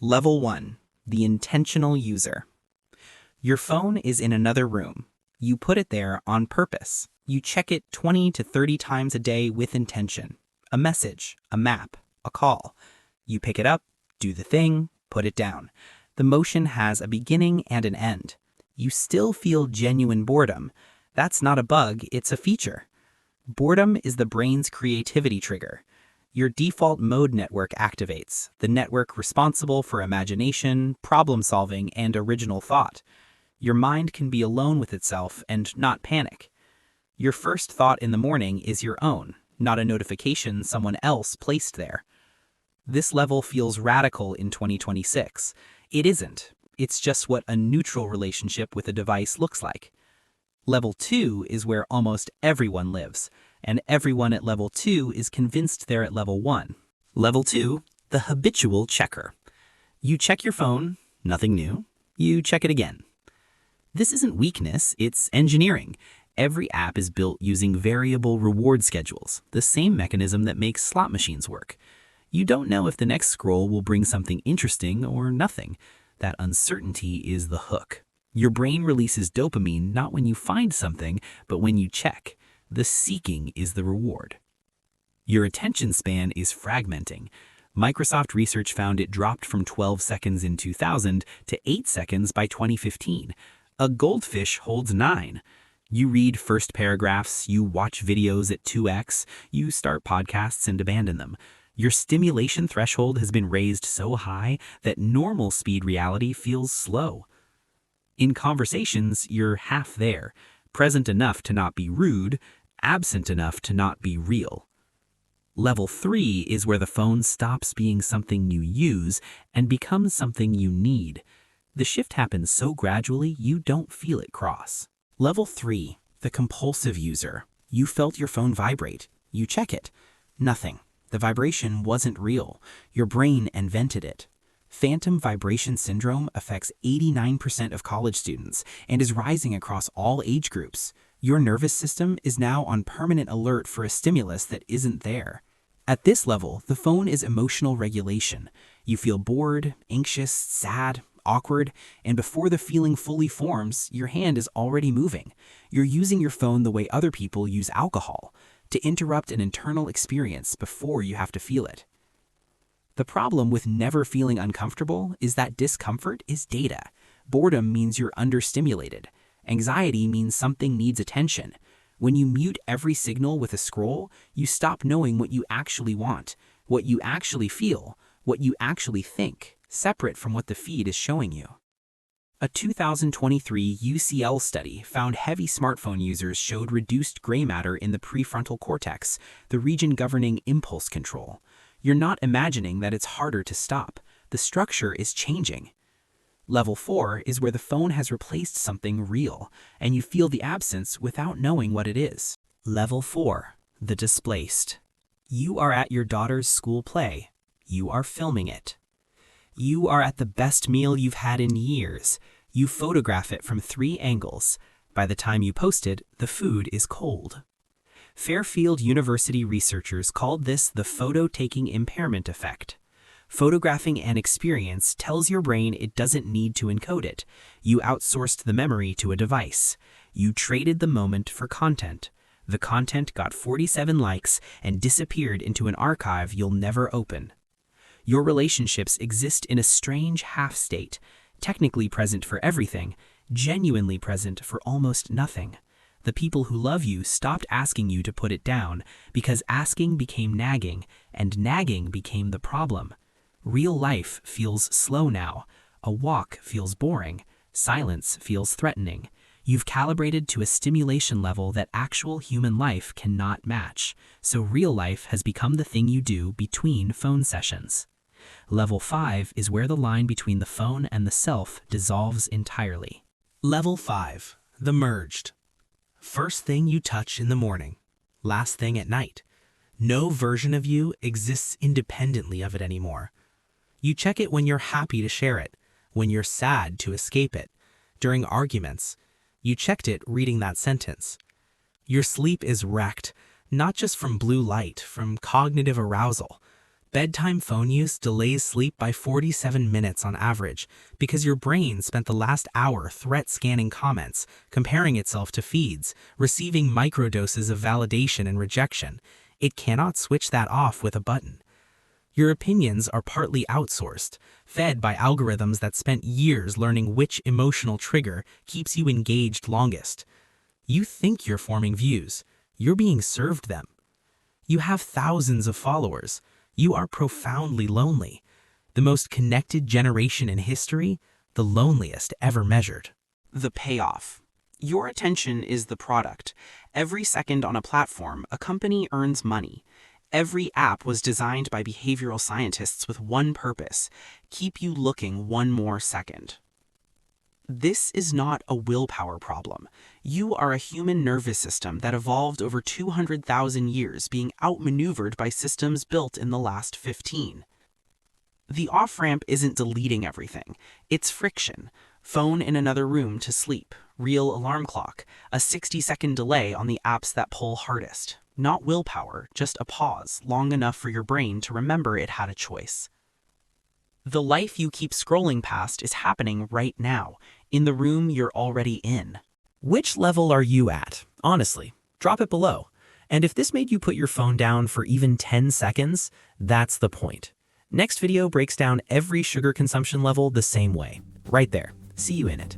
Level 1. The intentional user. Your phone is in another room. You put it there on purpose. You check it 20 to 30 times a day with intention. A message, a map, a call. You pick it up, do the thing, put it down. The motion has a beginning and an end. You still feel genuine boredom. That's not a bug, it's a feature. Boredom is the brain's creativity trigger. Your default mode network activates, the network responsible for imagination, problem-solving, and original thought. Your mind can be alone with itself and not panic. Your first thought in the morning is your own, not a notification someone else placed there. This level feels radical in 2026. It isn't. It's just what a neutral relationship with a device looks like. Level 2 is where almost everyone lives, and everyone at level 2 is convinced they're at level 1. Level 2, the habitual checker. You check your phone, nothing new. You check it again. This isn't weakness, it's engineering. Every app is built using variable reward schedules, the same mechanism that makes slot machines work. You don't know if the next scroll will bring something interesting or nothing. That uncertainty is the hook. Your brain releases dopamine not when you find something, but when you check. The seeking is the reward. Your attention span is fragmenting. Microsoft research found it dropped from 12 seconds in 2000 to 8 seconds by 2015. A goldfish holds 9. You read first paragraphs, you watch videos at 2x, you start podcasts and abandon them. Your stimulation threshold has been raised so high that normal speed reality feels slow. In conversations, you're half there, present enough to not be rude, absent enough to not be real. Level 3 is where the phone stops being something you use and becomes something you need. The shift happens so gradually you don't feel it cross. Level 3, the compulsive user. You felt your phone vibrate. You check it. Nothing. The vibration wasn't real. Your brain invented it. Phantom vibration syndrome affects 89% of college students and is rising across all age groups. Your nervous system is now on permanent alert for a stimulus that isn't there. At this level, the phone is emotional regulation. You feel bored, anxious, sad, awkward, and before the feeling fully forms, your hand is already moving. You're using your phone the way other people use alcohol, to interrupt an internal experience before you have to feel it. The problem with never feeling uncomfortable is that discomfort is data. Boredom means you're understimulated. Anxiety means something needs attention. When you mute every signal with a scroll, you stop knowing what you actually want, what you actually feel, what you actually think, separate from what the feed is showing you. A 2023 UCL study found heavy smartphone users showed reduced gray matter in the prefrontal cortex, the region governing impulse control. You're not imagining that it's harder to stop. The structure is changing. Level 4 is where the phone has replaced something real, and you feel the absence without knowing what it is. Level 4, the displaced. You are at your daughter's school play. You are filming it. You are at the best meal you've had in years. You photograph it from 3 angles. By the time you post it, the food is cold. Fairfield University researchers called this the photo-taking impairment effect. Photographing an experience tells your brain it doesn't need to encode it. You outsourced the memory to a device. You traded the moment for content. The content got 47 likes and disappeared into an archive you'll never open. Your relationships exist in a strange half-state, technically present for everything, genuinely present for almost nothing. The people who love you stopped asking you to put it down because asking became nagging, and nagging became the problem. Real life feels slow now. A walk feels boring. Silence feels threatening. You've calibrated to a stimulation level that actual human life cannot match, so real life has become the thing you do between phone sessions. Level 5 is where the line between the phone and the self dissolves entirely. Level 5, the merged. First thing you touch in the morning, last thing at night. No version of you exists independently of it anymore. You check it when you're happy to share it, when you're sad to escape it, during arguments. You checked it reading that sentence. Your sleep is wrecked, not just from blue light, from cognitive arousal. Bedtime phone use delays sleep by 47 minutes on average because your brain spent the last hour threat scanning comments, comparing itself to feeds, receiving microdoses of validation and rejection. It cannot switch that off with a button. Your opinions are partly outsourced, fed by algorithms that spent years learning which emotional trigger keeps you engaged longest. You think you're forming views. You're being served them. You have thousands of followers. You are profoundly lonely. The most connected generation in history, the loneliest ever measured. The payoff. Your attention is the product. Every second on a platform, a company earns money. Every app was designed by behavioral scientists with one purpose: keep you looking one more second. This is not a willpower problem. You are a human nervous system that evolved over 200,000 years, being outmaneuvered by systems built in the last 15. The off-ramp isn't deleting everything. It's friction. Phone in another room to sleep. Real alarm clock. A 60-second delay on the apps that pull hardest. Not willpower, just a pause, long enough for your brain to remember it had a choice. The life you keep scrolling past is happening right now, in the room you're already in. Which level are you at? Honestly, drop it below. And if this made you put your phone down for even 10 seconds, that's the point. Next video breaks down every sugar consumption level the same way. Right there. See you in it.